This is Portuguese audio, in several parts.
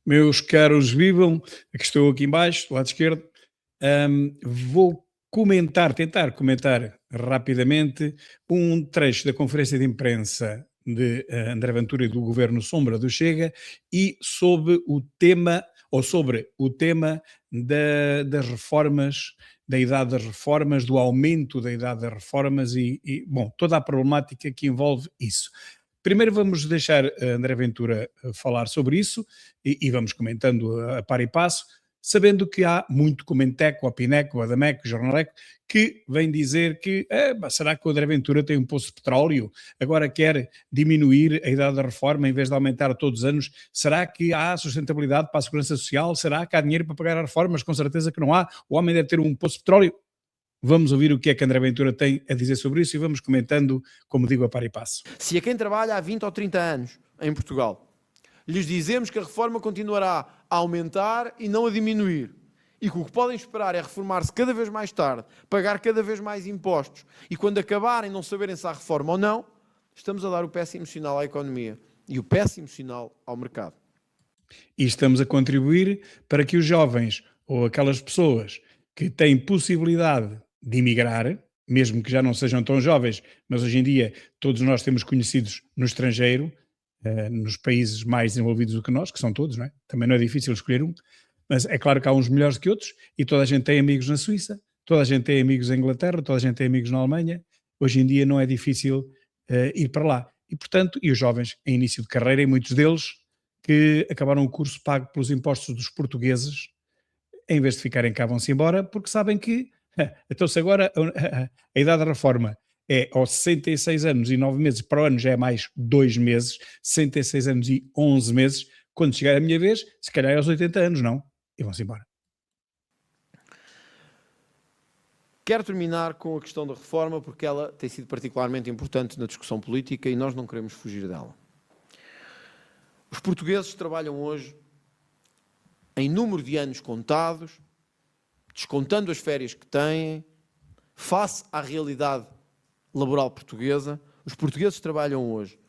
Meus caros, vivam, que estou aqui embaixo, do lado esquerdo. Vou tentar comentar rapidamente um trecho da conferência de imprensa de André Ventura e do Governo Sombra do Chega e sobre o tema das reformas, da idade das reformas, do aumento da idade das reformas bom, toda a problemática que envolve isso. Primeiro vamos deixar André Ventura falar sobre isso e vamos comentando a par e passo, sabendo que há muito Comenteco, Opineco, Adameco, Jornaleco, que vem dizer que será que o André Ventura tem um poço de petróleo, agora quer diminuir a idade da reforma em vez de aumentar todos os anos? Será que há sustentabilidade para a segurança social? Será que há dinheiro para pagar as reformas? Com certeza que não há. O homem deve ter um poço de petróleo. Vamos ouvir o que é que André Ventura tem a dizer sobre isso e vamos comentando, como digo, a par e passo. Se a quem trabalha há 20 ou 30 anos em Portugal lhes dizemos que a reforma continuará a aumentar e não a diminuir, e que o que podem esperar é reformar-se cada vez mais tarde, pagar cada vez mais impostos, e quando acabarem não saberem se há reforma ou não, estamos a dar o péssimo sinal à economia e o péssimo sinal ao mercado. E estamos a contribuir para que os jovens ou aquelas pessoas que têm possibilidade de emigrar, mesmo que já não sejam tão jovens, mas hoje em dia todos nós temos conhecidos no estrangeiro, nos países mais desenvolvidos do que nós, que são todos, não é? Também não é difícil escolher um, mas é claro que há uns melhores que outros e toda a gente tem amigos na Suíça, toda a gente tem amigos na Inglaterra, toda a gente tem amigos na Alemanha. Hoje em dia não é difícil ir para lá. E, portanto, os jovens em início de carreira, e muitos deles que acabaram o curso pago pelos impostos dos portugueses, em vez de ficarem cá vão-se embora, porque sabem que, então se agora a idade da reforma é aos 66 anos e 9 meses, para o ano já é mais 2 meses, 66 anos e 11 meses, quando chegar a minha vez, se calhar é aos 80 anos, não? E vão-se embora. Quero terminar com a questão da reforma, porque ela tem sido particularmente importante na discussão política e nós não queremos fugir dela. Os portugueses trabalham hoje em número de anos contados, descontando as férias que têm, face à realidade laboral portuguesa. Os portugueses trabalham hoje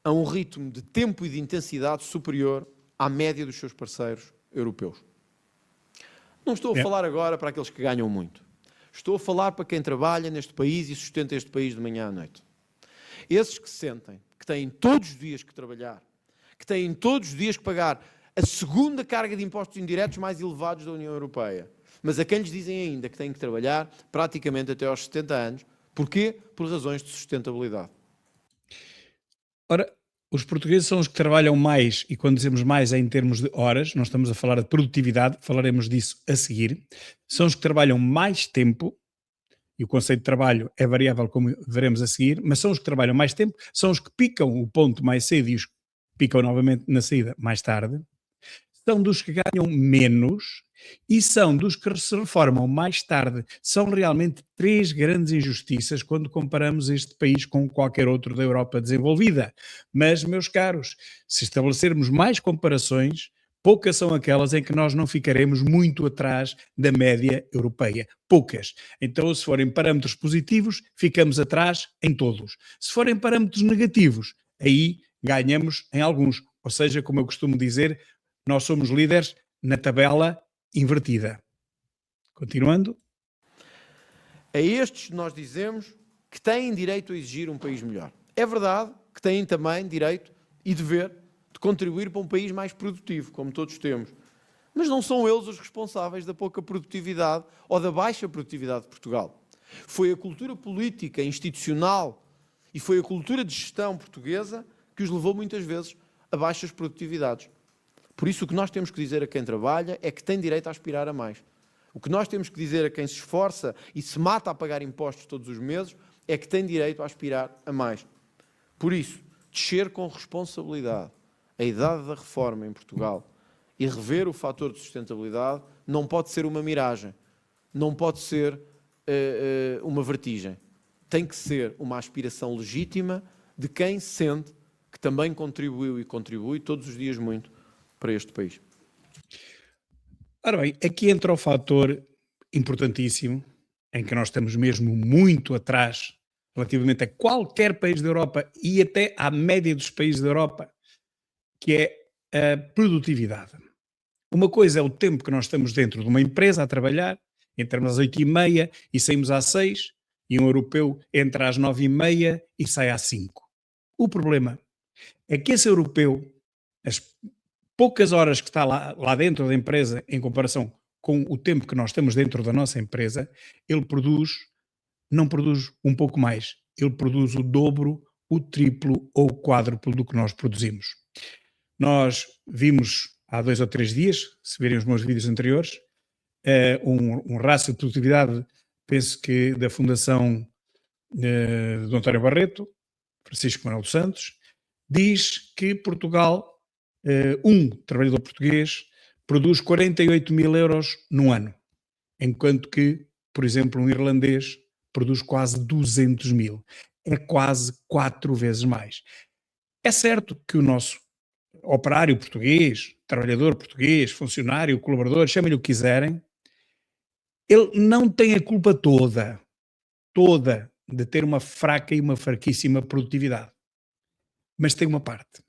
a um ritmo de tempo e de intensidade superior à média dos seus parceiros europeus. Não estou a falar agora para aqueles que ganham muito. Estou a falar para quem trabalha neste país e sustenta este país de manhã à noite. Esses que se sentem, que têm todos os dias que trabalhar, que têm todos os dias que pagar a segunda carga de impostos indiretos mais elevados da União Europeia, mas a quem lhes dizem ainda que têm que trabalhar praticamente até aos 70 anos. Porquê? Por razões de sustentabilidade. Ora, os portugueses são os que trabalham mais, e quando dizemos mais é em termos de horas, não estamos a falar de produtividade, falaremos disso a seguir. São os que trabalham mais tempo, e o conceito de trabalho é variável, como veremos a seguir, mas são os que trabalham mais tempo, são os que picam o ponto mais cedo e os que picam novamente na saída mais tarde, são dos que ganham menos e são dos que se reformam mais tarde. São realmente três grandes injustiças quando comparamos este país com qualquer outro da Europa desenvolvida. Mas, meus caros, se estabelecermos mais comparações, poucas são aquelas em que nós não ficaremos muito atrás da média europeia. Poucas. Então, se forem parâmetros positivos, ficamos atrás em todos. Se forem parâmetros negativos, aí ganhamos em alguns. Ou seja, como eu costumo dizer, nós somos líderes na tabela invertida. Continuando. A estes nós dizemos que têm direito a exigir um país melhor. É verdade que têm também direito e dever de contribuir para um país mais produtivo, como todos temos. Mas não são eles os responsáveis da pouca produtividade ou da baixa produtividade de Portugal. Foi a cultura política, institucional e foi a cultura de gestão portuguesa que os levou muitas vezes a baixas produtividades. Por isso o que nós temos que dizer a quem trabalha é que tem direito a aspirar a mais. O que nós temos que dizer a quem se esforça e se mata a pagar impostos todos os meses é que tem direito a aspirar a mais. Por isso, descer com responsabilidade a idade da reforma em Portugal e rever o fator de sustentabilidade não pode ser uma miragem, não pode ser uma vertigem. Tem que ser uma aspiração legítima de quem sente que também contribuiu e contribui todos os dias muito para este país. Ora bem, aqui entra o fator importantíssimo, em que nós estamos mesmo muito atrás relativamente a qualquer país da Europa e até à média dos países da Europa, que é a produtividade. Uma coisa é o tempo que nós estamos dentro de uma empresa a trabalhar, entramos às 8h30 e saímos às 6, e um europeu entra às 9h30 e sai às 5. O problema é que esse europeu, as poucas horas que está lá dentro da empresa, em comparação com o tempo que nós estamos dentro da nossa empresa, ele não produz um pouco mais, ele produz o dobro, o triplo ou o quádruplo do que nós produzimos. Nós vimos há 2 ou 3 dias, se virem os meus vídeos anteriores, um rácio de produtividade, penso que da Fundação de António Barreto, Francisco Manuel dos Santos, diz que Portugal, um trabalhador português, produz 48.000 euros no ano, enquanto que, por exemplo, um irlandês produz quase 200.000. É quase 4 vezes mais. É certo que o nosso operário português, trabalhador português, funcionário, colaborador, chamem-lhe o que quiserem, ele não tem a culpa toda de ter uma fraca e uma fraquíssima produtividade. Mas tem uma parte.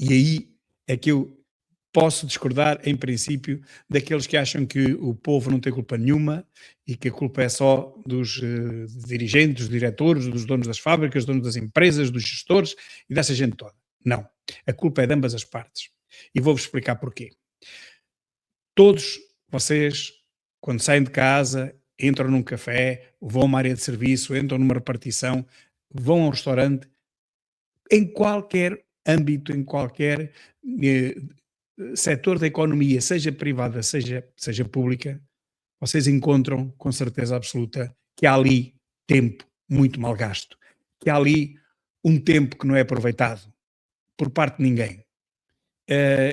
E aí é que eu posso discordar, em princípio, daqueles que acham que o povo não tem culpa nenhuma e que a culpa é só dos dirigentes, dos diretores, dos donos das fábricas, dos donos das empresas, dos gestores e dessa gente toda. Não. A culpa é de ambas as partes. E vou-vos explicar porquê. Todos vocês, quando saem de casa, entram num café, vão a uma área de serviço, entram numa repartição, vão a um restaurante, em qualquer âmbito, em qualquer setor da economia, seja privada, seja pública, vocês encontram com certeza absoluta que há ali tempo muito mal gasto, que há ali um tempo que não é aproveitado por parte de ninguém.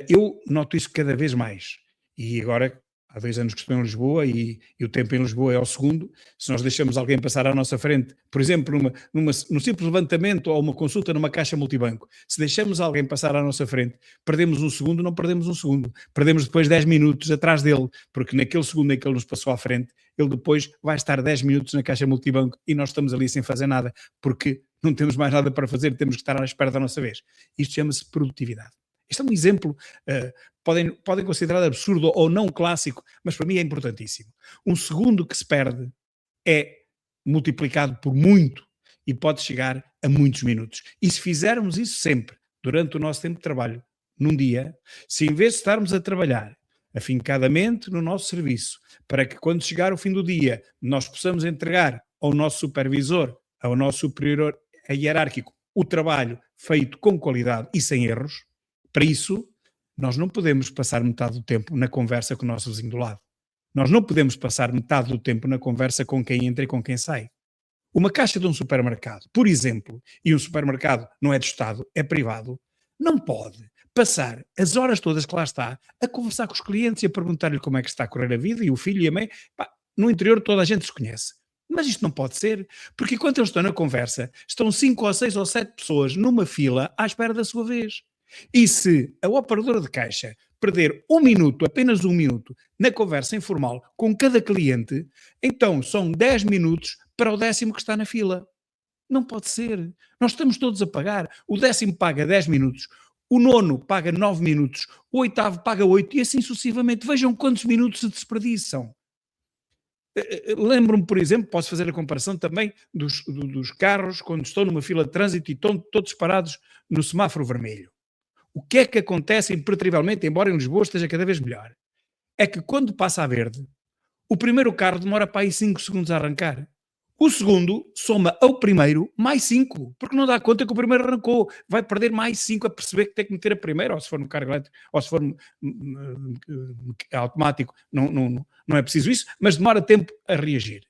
Eu noto isso cada vez mais, e agora há 2 anos que estou em Lisboa e o tempo em Lisboa é ao segundo. Se nós deixamos alguém passar à nossa frente, por exemplo, num simples levantamento ou uma consulta numa caixa multibanco, se deixamos alguém passar à nossa frente, perdemos um segundo, não perdemos um segundo, perdemos depois 10 minutos atrás dele, porque naquele segundo em que ele nos passou à frente, ele depois vai estar 10 minutos na caixa multibanco e nós estamos ali sem fazer nada, porque não temos mais nada para fazer, temos que estar à espera da nossa vez. Isto chama-se produtividade. Este é um exemplo, podem considerar absurdo ou não clássico, mas para mim é importantíssimo. Um segundo que se perde é multiplicado por muito e pode chegar a muitos minutos. E se fizermos isso sempre, durante o nosso tempo de trabalho, num dia, se em vez de estarmos a trabalhar afincadamente no nosso serviço, para que quando chegar o fim do dia nós possamos entregar ao nosso supervisor, ao nosso superior hierárquico, o trabalho feito com qualidade e sem erros, para isso, nós não podemos passar metade do tempo na conversa com o nosso vizinho do lado. Nós não podemos passar metade do tempo na conversa com quem entra e com quem sai. Uma caixa de um supermercado, por exemplo, e um supermercado não é do Estado, é privado, não pode passar as horas todas que lá está a conversar com os clientes e a perguntar-lhe como é que está a correr a vida e o filho e a mãe. No interior toda a gente se conhece. Mas isto não pode ser, porque enquanto eles estão na conversa, estão 5 ou 6 ou 7 pessoas numa fila à espera da sua vez. E se a operadora de caixa perder 1 minuto, apenas 1 minuto, na conversa informal com cada cliente, então são 10 minutos para o 10º que está na fila. Não pode ser. Nós estamos todos a pagar. O 10º paga 10 minutos, o 9º paga 9 minutos, o 8º paga 8 e assim sucessivamente. Vejam quantos minutos se desperdiçam. Lembro-me, por exemplo, posso fazer a comparação também dos carros quando estão numa fila de trânsito e estão todos parados no semáforo vermelho. O que é que acontece impertrivelmente, embora em Lisboa esteja cada vez melhor? É que quando passa a verde, o primeiro carro demora para aí 5 segundos a arrancar. O segundo soma ao primeiro mais 5, porque não dá conta que o primeiro arrancou. Vai perder mais 5 a perceber que tem que meter a primeira, ou se for no carro elétrico, ou se for automático, não é preciso isso, mas demora tempo a reagir.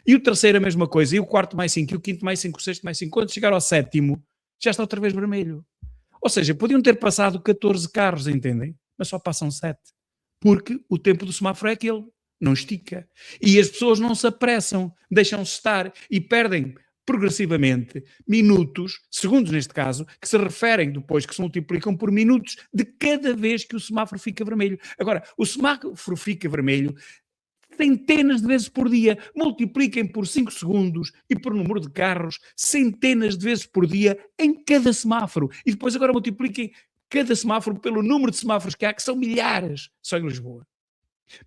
E o terceiro a mesma coisa, e o quarto mais 5, e o quinto mais 5, o sexto mais 5. Quando chegar ao 7º, já está outra vez vermelho. Ou seja, podiam ter passado 14 carros, entendem? Mas só passam 7. Porque o tempo do semáforo é aquele, não estica. E as pessoas não se apressam, deixam-se estar e perdem progressivamente minutos, segundos neste caso, que se referem depois, que se multiplicam por minutos de cada vez que o semáforo fica vermelho. Agora, o semáforo fica vermelho centenas de vezes por dia, multipliquem por 5 segundos e por número de carros, centenas de vezes por dia em cada semáforo. E depois agora multipliquem cada semáforo pelo número de semáforos que há, que são milhares só em Lisboa.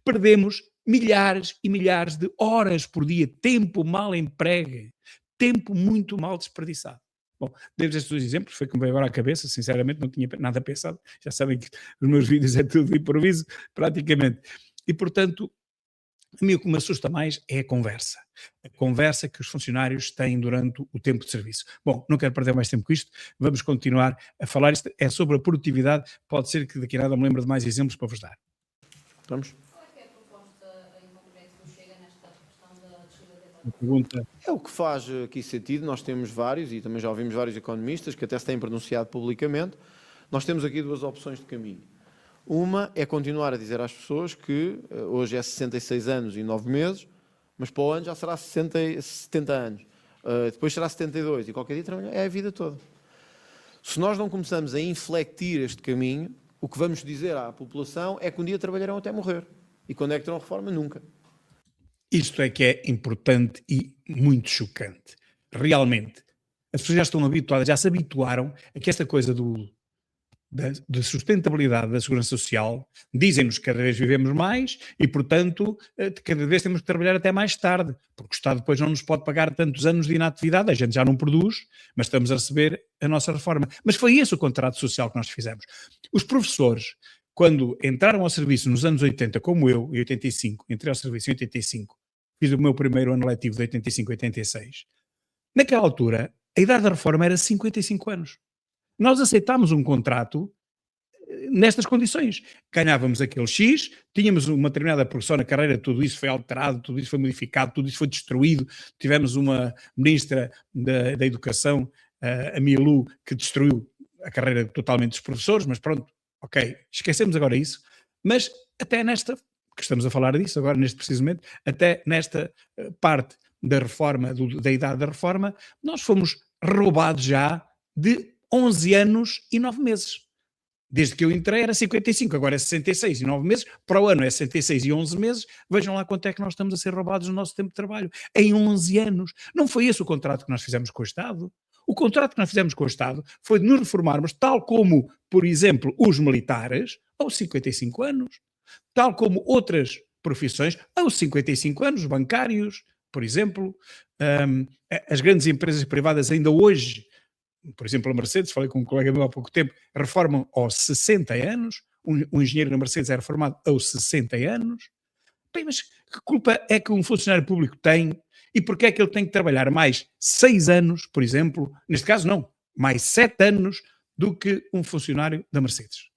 Perdemos milhares e milhares de horas por dia, tempo mal empregue, tempo muito mal desperdiçado. Bom, dei-vos estes 2 exemplos, foi como veio agora à cabeça, sinceramente não tinha nada pensado, já sabem que os meus vídeos é tudo de improviso, praticamente. E, portanto, a mim o que me assusta mais é a conversa que os funcionários têm durante o tempo de serviço. Bom, não quero perder mais tempo com isto, vamos continuar a falar, isto é sobre a produtividade, pode ser que daqui a nada me lembre de mais exemplos para vos dar. Vamos? Qual é que é a proposta em concreto do Chega nesta questão da descida da Uma pergunta. É o que faz aqui sentido. Nós temos vários, e também já ouvimos vários economistas que até se têm pronunciado publicamente. Nós temos aqui 2 opções de caminho. Uma é continuar a dizer às pessoas que hoje é 66 anos e 9 meses, mas para o ano já será 70 anos. Depois será 72 e qualquer dia trabalhar é a vida toda. Se nós não começamos a inflectir este caminho, o que vamos dizer à população é que um dia trabalharão até morrer. E quando é que terão reforma? Nunca. Isto é que é importante e muito chocante. Realmente, as pessoas já estão habituadas, já se habituaram a que esta coisa da sustentabilidade da segurança social, dizem-nos que cada vez vivemos mais e, portanto, cada vez temos que trabalhar até mais tarde, porque o Estado depois não nos pode pagar tantos anos de inatividade, a gente já não produz, mas estamos a receber a nossa reforma. Mas foi esse o contrato social que nós fizemos. Os professores, quando entraram ao serviço nos anos 80, como eu, em 85, entrei ao serviço em 85, fiz o meu primeiro ano letivo de 85 a 86, naquela altura, a idade da reforma era 55 anos. Nós aceitámos um contrato nestas condições. Ganhávamos aquele X, tínhamos uma determinada progressão na carreira, tudo isso foi alterado, tudo isso foi modificado, tudo isso foi destruído. Tivemos uma ministra da Educação, a Milu, que destruiu a carreira totalmente dos professores, mas pronto, ok, esquecemos agora isso. Mas até nesta, que estamos a falar disso agora, neste precisamente, até nesta parte da reforma, da idade da reforma, nós fomos roubados já de 11 anos e 9 meses. Desde que eu entrei era 55, agora é 66 e 9 meses, para o ano é 66 e 11 meses, vejam lá quanto é que nós estamos a ser roubados no nosso tempo de trabalho, em 11 anos. Não foi esse o contrato que nós fizemos com o Estado? O contrato que nós fizemos com o Estado foi de nos reformarmos, tal como, por exemplo, os militares, aos 55 anos, tal como outras profissões, aos 55 anos, bancários, por exemplo, as grandes empresas privadas ainda hoje, por exemplo, a Mercedes, falei com um colega meu há pouco tempo, reformam aos 60 anos, um engenheiro na Mercedes é reformado aos 60 anos. Bem, mas que culpa é que um funcionário público tem e porque é que ele tem que trabalhar mais 6 anos, por exemplo, neste caso não, mais 7 anos do que um funcionário da Mercedes,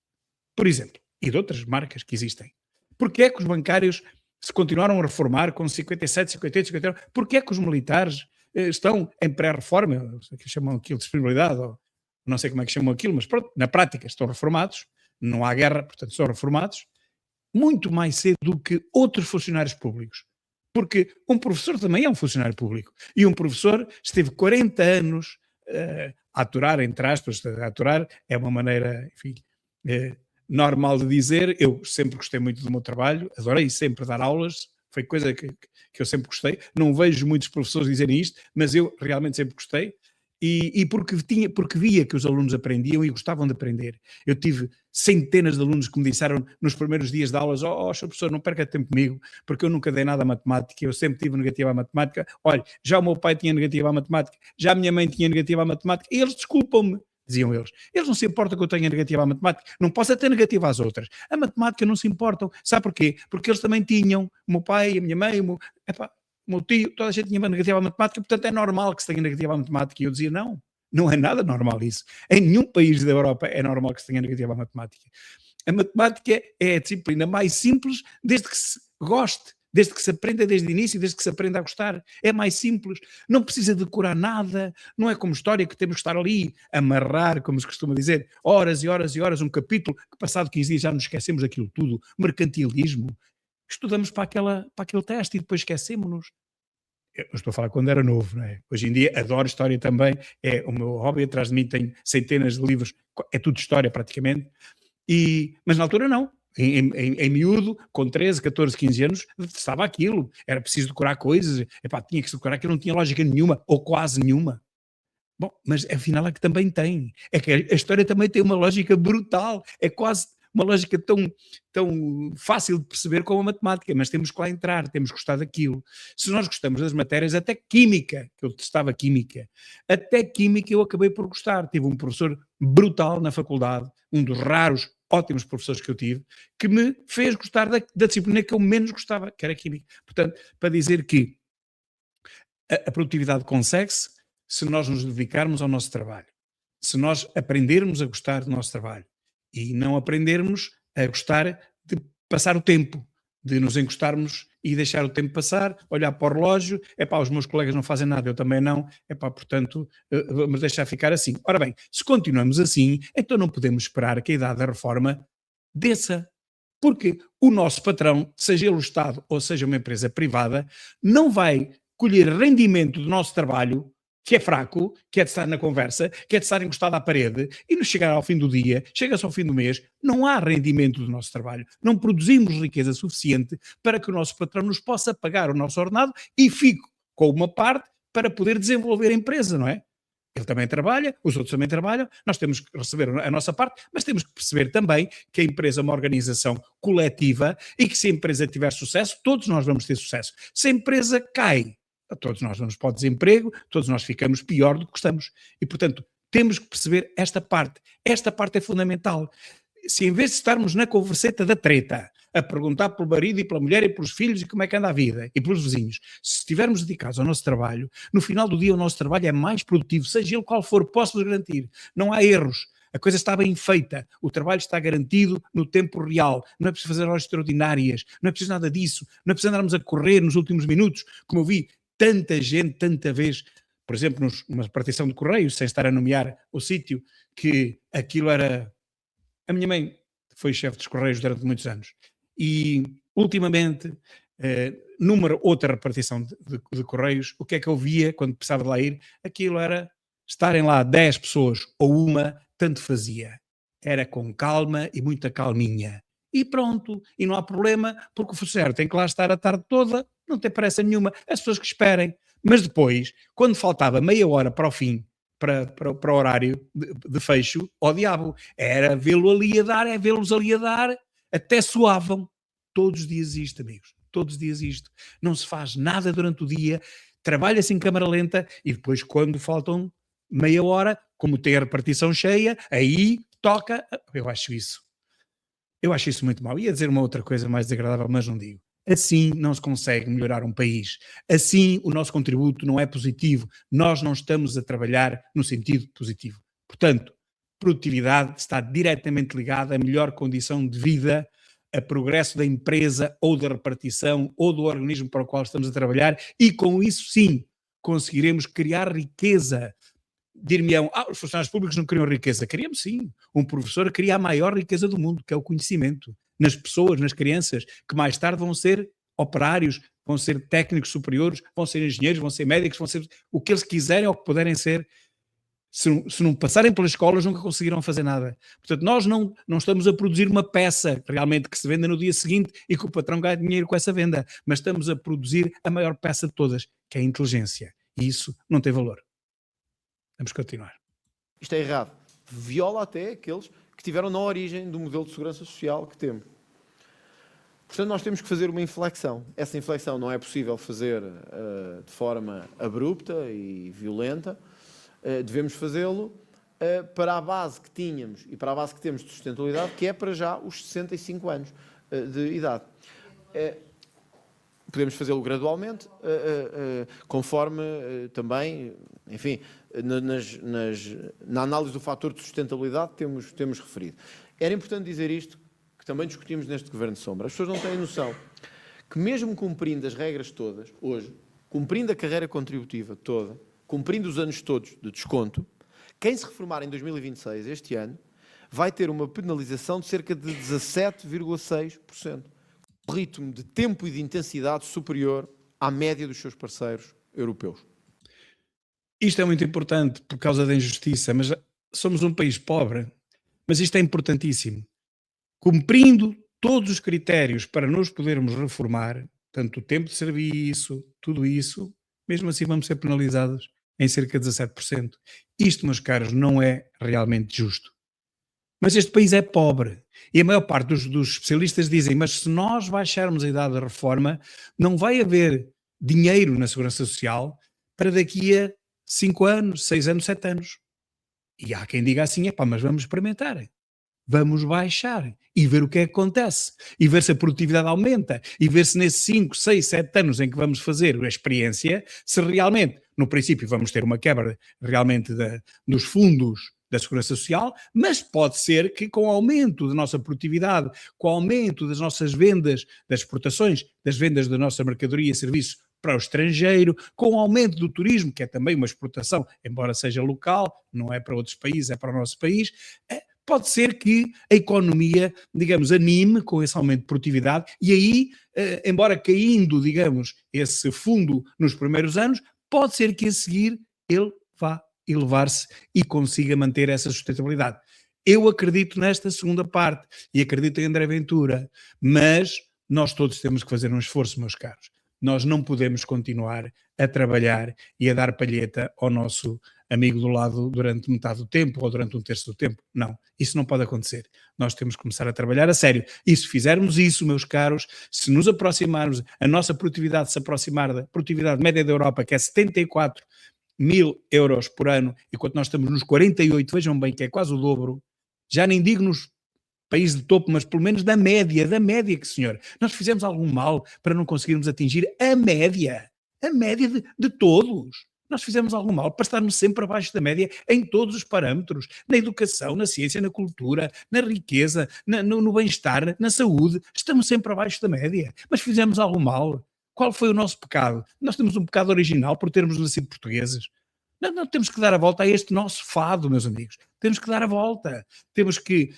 por exemplo, e de outras marcas que existem. Porque é que os bancários se continuaram a reformar com 57, 58, 59? Porque é que os militares estão em pré-reforma, que chamam aquilo de disponibilidade, ou não sei como é que chamam aquilo, mas pronto, na prática estão reformados, não há guerra, portanto estão reformados, muito mais cedo do que outros funcionários públicos. Porque um professor também é um funcionário público. E um professor esteve 40 anos a aturar, entre aspas, a aturar é uma maneira, enfim, normal de dizer. Eu sempre gostei muito do meu trabalho, adorei sempre dar aulas, foi coisa que eu sempre gostei. Não vejo muitos professores dizerem isto, mas eu realmente sempre gostei. E porque via que os alunos aprendiam e gostavam de aprender. Eu tive centenas de alunos que me disseram nos primeiros dias de aulas: Sr. professor, não perca tempo comigo, porque eu nunca dei nada a matemática, eu sempre tive negativa a matemática. Olha, já o meu pai tinha negativa a matemática, já a minha mãe tinha negativa a matemática, e eles desculpam-me, diziam eles. Eles não se importam que eu tenha negativa à matemática, não posso ter negativa às outras. A matemática não se importam. Sabe porquê? Porque eles também tinham, o meu pai, a minha mãe, o meu tio, toda a gente tinha uma negativa à matemática, portanto é normal que se tenha negativa à matemática. E eu dizia, não é nada normal isso. Em nenhum país da Europa é normal que se tenha negativa à matemática. A matemática é a disciplina mais simples desde que se goste, desde que se aprenda desde o início, desde que se aprenda a gostar. É mais simples, não precisa decorar nada, não é como história que temos que estar ali, amarrar, como se costuma dizer, horas e horas e horas, um capítulo, que passado 15 dias já nos esquecemos daquilo tudo, mercantilismo. Estudamos para aquele teste e depois esquecemos-nos. Eu estou a falar quando era novo, não é? Hoje em dia adoro história também, é o meu hobby, atrás de mim tenho centenas de livros, é tudo história praticamente, mas na altura não. Em miúdo, com 13, 14, 15 anos, estava aquilo, era preciso decorar coisas, tinha que se decorar, que não tinha lógica nenhuma, ou quase nenhuma. Bom, mas afinal é que também tem. É que a história também tem uma lógica brutal. É quase uma lógica tão fácil de perceber como a matemática, mas temos que lá entrar, temos que gostar daquilo. Se nós gostamos das matérias, até química, que eu testava química, até química eu acabei por gostar. Tive um professor brutal na faculdade, um dos raros ótimos professores que eu tive, que me fez gostar da disciplina que eu menos gostava, que era química. Portanto, para dizer que a produtividade consegue-se se nós nos dedicarmos ao nosso trabalho, se nós aprendermos a gostar do nosso trabalho e não aprendermos a gostar de passar o tempo, de nos encostarmos e deixar o tempo passar, olhar para o relógio, os meus colegas não fazem nada, eu também não, portanto, vamos deixar ficar assim. Ora bem, se continuamos assim, então não podemos esperar que a idade da reforma desça, porque o nosso patrão, seja ele o Estado ou seja uma empresa privada, não vai colher rendimento do nosso trabalho, que é fraco, que é de estar na conversa, que é de estar encostado à parede, e nos chegar ao fim do dia, chega-se ao fim do mês, não há rendimento do nosso trabalho. Não produzimos riqueza suficiente para que o nosso patrão nos possa pagar o nosso ordenado e fique com uma parte para poder desenvolver a empresa, não é? Ele também trabalha, os outros também trabalham, nós temos que receber a nossa parte, mas temos que perceber também que a empresa é uma organização coletiva e que se a empresa tiver sucesso, todos nós vamos ter sucesso. Se a empresa cai, todos nós vamos para o desemprego, todos nós ficamos pior do que estamos. E, portanto, temos que perceber esta parte. Esta parte é fundamental. Se em vez de estarmos na converseta da treta, a perguntar pelo marido e pela mulher e pelos filhos e como é que anda a vida e pelos vizinhos, se estivermos dedicados ao nosso trabalho, no final do dia o nosso trabalho é mais produtivo, seja ele qual for, posso-vos garantir. Não há erros. A coisa está bem feita, o trabalho está garantido no tempo real, não é preciso fazer horas extraordinárias, não é preciso nada disso, não é preciso andarmos a correr nos últimos minutos, como eu vi tanta gente, tanta vez, por exemplo, numa repartição de correios, sem estar a nomear o sítio, que aquilo era... A minha mãe foi chefe dos correios durante muitos anos e, ultimamente, numa outra repartição de correios, o que é que eu via quando precisava de lá ir? Aquilo era estarem lá 10 pessoas ou uma, tanto fazia. Era com calma e muita calminha. E pronto, e não há problema, porque o funcionário tem que lá estar a tarde toda, não tem pressa nenhuma, as pessoas que esperem. Mas depois, quando faltava meia hora para o fim, para o horário de fecho, ó diabo, era vê-lo ali a dar, vê-los ali a dar, até suavam. Todos os dias isto, amigos, todos os dias isto. Não se faz nada durante o dia, trabalha-se em câmara lenta e depois quando faltam meia hora, como tem a repartição cheia, aí toca. Eu acho isso muito mau. Ia dizer uma outra coisa mais desagradável, mas não digo. Assim não se consegue melhorar um país. Assim o nosso contributo não é positivo. Nós não estamos a trabalhar no sentido positivo. Portanto, produtividade está diretamente ligada à melhor condição de vida, a progresso da empresa ou da repartição ou do organismo para o qual estamos a trabalhar e com isso sim conseguiremos criar riqueza. Dir-me-ão, os funcionários públicos não criam riqueza. Queríamos sim. Um professor cria a maior riqueza do mundo, que é o conhecimento. Nas pessoas, nas crianças, que mais tarde vão ser operários, vão ser técnicos superiores, vão ser engenheiros, vão ser médicos, vão ser o que eles quiserem ou que puderem ser. Se não passarem pelas escolas, nunca conseguiram fazer nada. Portanto, nós não estamos a produzir uma peça realmente que se venda no dia seguinte e que o patrão ganhe dinheiro com essa venda, mas estamos a produzir a maior peça de todas, que é a inteligência. E isso não tem valor. Vamos continuar. Isto é errado. Viola até aqueles que estiveram na origem do modelo de segurança social que temos. Portanto, nós temos que fazer uma inflexão. Essa inflexão não é possível fazer de forma abrupta e violenta. Devemos fazê-lo para a base que tínhamos e para a base que temos de sustentabilidade, que é para já os 65 anos de idade. Podemos fazê-lo gradualmente, conforme também, enfim, na análise do fator de sustentabilidade temos referido. Era importante dizer isto, que também discutimos neste Governo de Sombra. As pessoas não têm noção que mesmo cumprindo as regras todas, hoje, cumprindo a carreira contributiva toda, cumprindo os anos todos de desconto, quem se reformar em 2026, este ano, vai ter uma penalização de cerca de 17,6%. Um ritmo de tempo e de intensidade superior à média dos seus parceiros europeus. Isto é muito importante por causa da injustiça, mas somos um país pobre, mas isto é importantíssimo. Cumprindo todos os critérios para nos podermos reformar, tanto o tempo de serviço, tudo isso, mesmo assim vamos ser penalizados em cerca de 17%. Isto, meus caros, não é realmente justo. Mas este país é pobre. E a maior parte dos especialistas dizem, mas se nós baixarmos a idade da reforma, não vai haver dinheiro na Segurança Social para daqui a 5 anos, 6 anos, 7 anos. E há quem diga assim, epá, mas vamos experimentar. Vamos baixar e ver o que é que acontece. E ver se a produtividade aumenta. E ver se nesses 5, 6, 7 anos em que vamos fazer a experiência, se realmente, no princípio, vamos ter uma quebra realmente dos fundos da Segurança Social, mas pode ser que com o aumento da nossa produtividade, com o aumento das nossas vendas, das exportações, das vendas da nossa mercadoria e serviço para o estrangeiro, com o aumento do turismo, que é também uma exportação, embora seja local, não é para outros países, é para o nosso país, pode ser que a economia, digamos, anime com esse aumento de produtividade e aí, embora caindo, digamos, esse fundo nos primeiros anos, pode ser que a seguir ele vá elevar-se e consiga manter essa sustentabilidade. Eu acredito nesta segunda parte e acredito em André Ventura, mas nós todos temos que fazer um esforço, meus caros. Nós não podemos continuar a trabalhar e a dar palheta ao nosso amigo do lado durante metade do tempo ou durante um terço do tempo. Não, isso não pode acontecer. Nós temos que começar a trabalhar a sério. E se fizermos isso, meus caros, se nos aproximarmos, a nossa produtividade se aproximar da produtividade média da Europa, que é 74.000 euros por ano, enquanto nós estamos nos 48, vejam bem que é quase o dobro, já nem digo nos países de topo, mas pelo menos da média, que senhor, nós fizemos algum mal para não conseguirmos atingir a média de todos. Nós fizemos algum mal para estarmos sempre abaixo da média em todos os parâmetros, na educação, na ciência, na cultura, na riqueza, no bem-estar, na saúde, estamos sempre abaixo da média, mas fizemos algum mal. Qual foi o nosso pecado? Nós temos um pecado original por termos nascido portugueses. Não temos que dar a volta a este nosso fado, meus amigos. Temos que dar a volta. Temos que,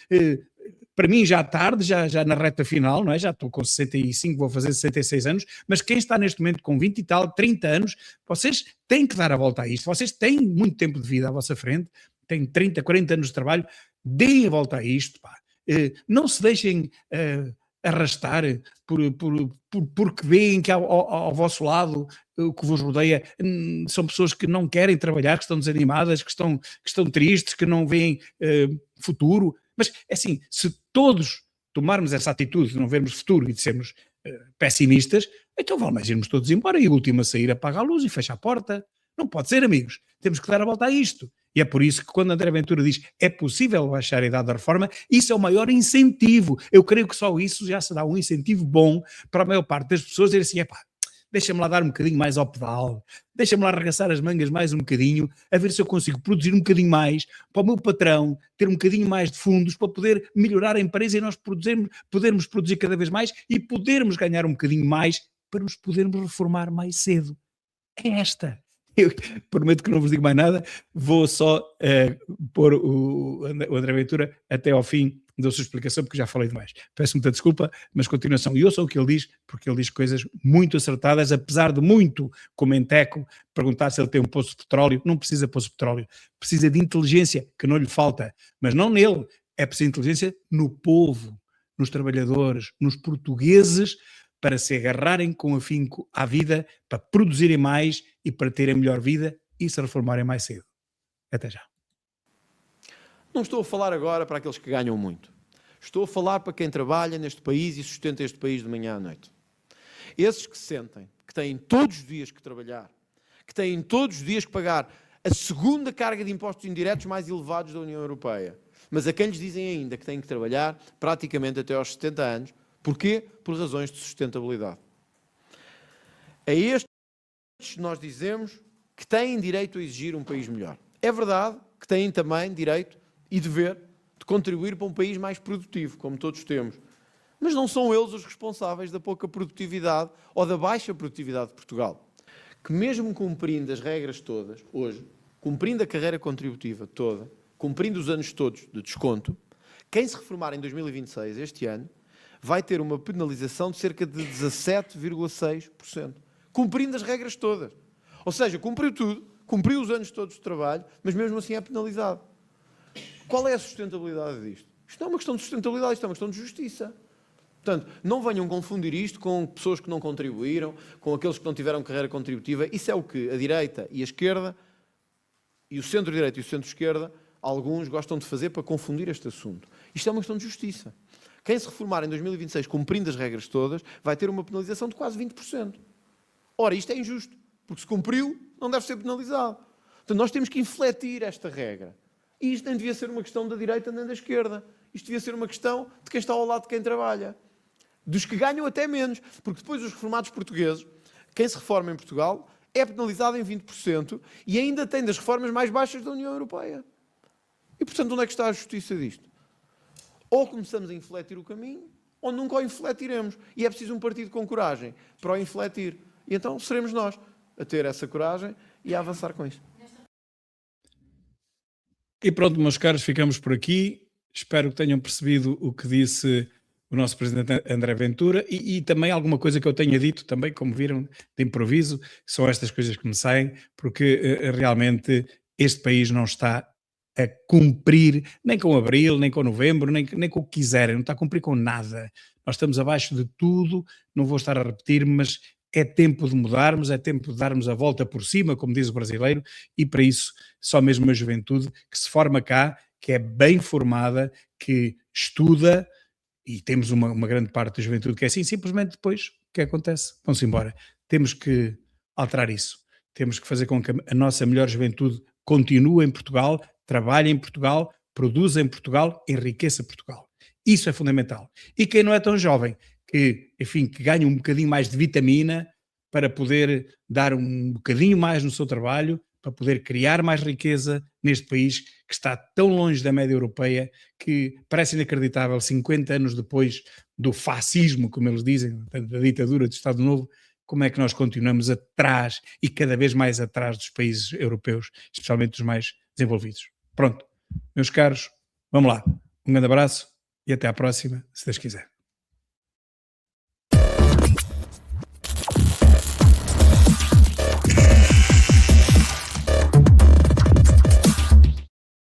para mim já tarde, já na reta final, não é? Já estou com 65, vou fazer 66 anos, mas quem está neste momento com 20 e tal, 30 anos, vocês têm que dar a volta a isto. Vocês têm muito tempo de vida à vossa frente, têm 30, 40 anos de trabalho, deem a volta a isto, pá. Não se deixem arrastar porque veem que ao vosso lado, o que vos rodeia, são pessoas que não querem trabalhar, que estão desanimadas, que estão tristes, que não veem futuro. Mas, assim, se todos tomarmos essa atitude de não vermos futuro e de sermos pessimistas, então vale mais irmos todos embora e o último a sair apaga a luz e fecha a porta. Não pode ser, amigos. Temos que dar a volta a isto. E é por isso que quando André Ventura diz é possível baixar a idade da reforma, isso é o maior incentivo. Eu creio que só isso já será um incentivo bom para a maior parte das pessoas dizer assim, epá, deixa-me lá dar um bocadinho mais ao pedal, deixa-me lá arregaçar as mangas mais um bocadinho, a ver se eu consigo produzir um bocadinho mais, para o meu patrão ter um bocadinho mais de fundos, para poder melhorar a empresa e nós podermos produzir cada vez mais e podermos ganhar um bocadinho mais para nos podermos reformar mais cedo. É esta. Eu prometo que não vos digo mais nada, vou só pôr o André Ventura até ao fim da sua explicação, porque já falei demais. Peço muita desculpa, mas continuação. E ouçam o que ele diz, porque ele diz coisas muito acertadas, apesar de muito, como em Teco, perguntar se ele tem um poço de petróleo. Não precisa de poço de petróleo, precisa de inteligência, que não lhe falta, mas não nele, é preciso inteligência no povo, nos trabalhadores, nos portugueses, para se agarrarem com afinco à vida, para produzirem mais e para terem melhor vida e se reformarem mais cedo. Até já. Não estou a falar agora para aqueles que ganham muito. Estou a falar para quem trabalha neste país e sustenta este país de manhã à noite. Esses que se sentem, que têm todos os dias que trabalhar, que têm todos os dias que pagar a segunda carga de impostos indiretos mais elevados da União Europeia, mas a quem lhes dizem ainda que têm que trabalhar praticamente até aos 70 anos. Porquê? Por razões de sustentabilidade. A estes nós dizemos que têm direito a exigir um país melhor. É verdade que têm também direito e dever de contribuir para um país mais produtivo, como todos temos. Mas não são eles os responsáveis da pouca produtividade ou da baixa produtividade de Portugal. Que mesmo cumprindo as regras todas, hoje, cumprindo a carreira contributiva toda, cumprindo os anos todos de desconto, quem se reformar em 2026, este ano, vai ter uma penalização de cerca de 17,6%. Cumprindo as regras todas. Ou seja, cumpriu tudo, cumpriu os anos todos de trabalho, mas mesmo assim é penalizado. Qual é a sustentabilidade disto? Isto não é uma questão de sustentabilidade, isto é uma questão de justiça. Portanto, não venham confundir isto com pessoas que não contribuíram, com aqueles que não tiveram carreira contributiva. Isso é o que a direita e a esquerda e o centro-direita e o centro-esquerda, alguns gostam de fazer para confundir este assunto. Isto é uma questão de justiça. Quem se reformar em 2026 cumprindo as regras todas vai ter uma penalização de quase 20%. Ora, isto é injusto, porque se cumpriu, não deve ser penalizado. Portanto, nós temos que infletir esta regra. E isto nem devia ser uma questão da direita nem da esquerda. Isto devia ser uma questão de quem está ao lado de quem trabalha. Dos que ganham até menos. Porque depois os reformados portugueses, quem se reforma em Portugal, é penalizado em 20% e ainda tem das reformas mais baixas da União Europeia. E, portanto, onde é que está a justiça disto? Ou começamos a infletir o caminho, ou nunca o infletiremos. E é preciso um partido com coragem para o infletir. E então seremos nós a ter essa coragem e a avançar com isso. E pronto, meus caros, ficamos por aqui. Espero que tenham percebido o que disse o nosso presidente André Ventura e também alguma coisa que eu tenha dito também, como viram, de improviso. São estas coisas que me saem, porque realmente este país não está a cumprir, nem com abril, nem com novembro, nem com o que quiserem, não está a cumprir com nada. Nós estamos abaixo de tudo, não vou estar a repetir, mas é tempo de mudarmos, é tempo de darmos a volta por cima, como diz o brasileiro, e para isso só mesmo a juventude que se forma cá, que é bem formada, que estuda, e temos uma grande parte da juventude que é assim, simplesmente depois o que acontece? Vão-se embora. Temos que alterar isso. Temos que fazer com que a nossa melhor juventude continue em Portugal, trabalhe em Portugal, produza em Portugal, enriqueça Portugal. Isso é fundamental. E quem não é tão jovem, que, enfim, que ganhe um bocadinho mais de vitamina para poder dar um bocadinho mais no seu trabalho, para poder criar mais riqueza neste país que está tão longe da média europeia que parece inacreditável, 50 anos depois do fascismo, como eles dizem, da ditadura do Estado Novo, como é que nós continuamos atrás e cada vez mais atrás dos países europeus, especialmente dos mais desenvolvidos. Pronto, meus caros, vamos lá. Um grande abraço e até à próxima, se Deus quiser.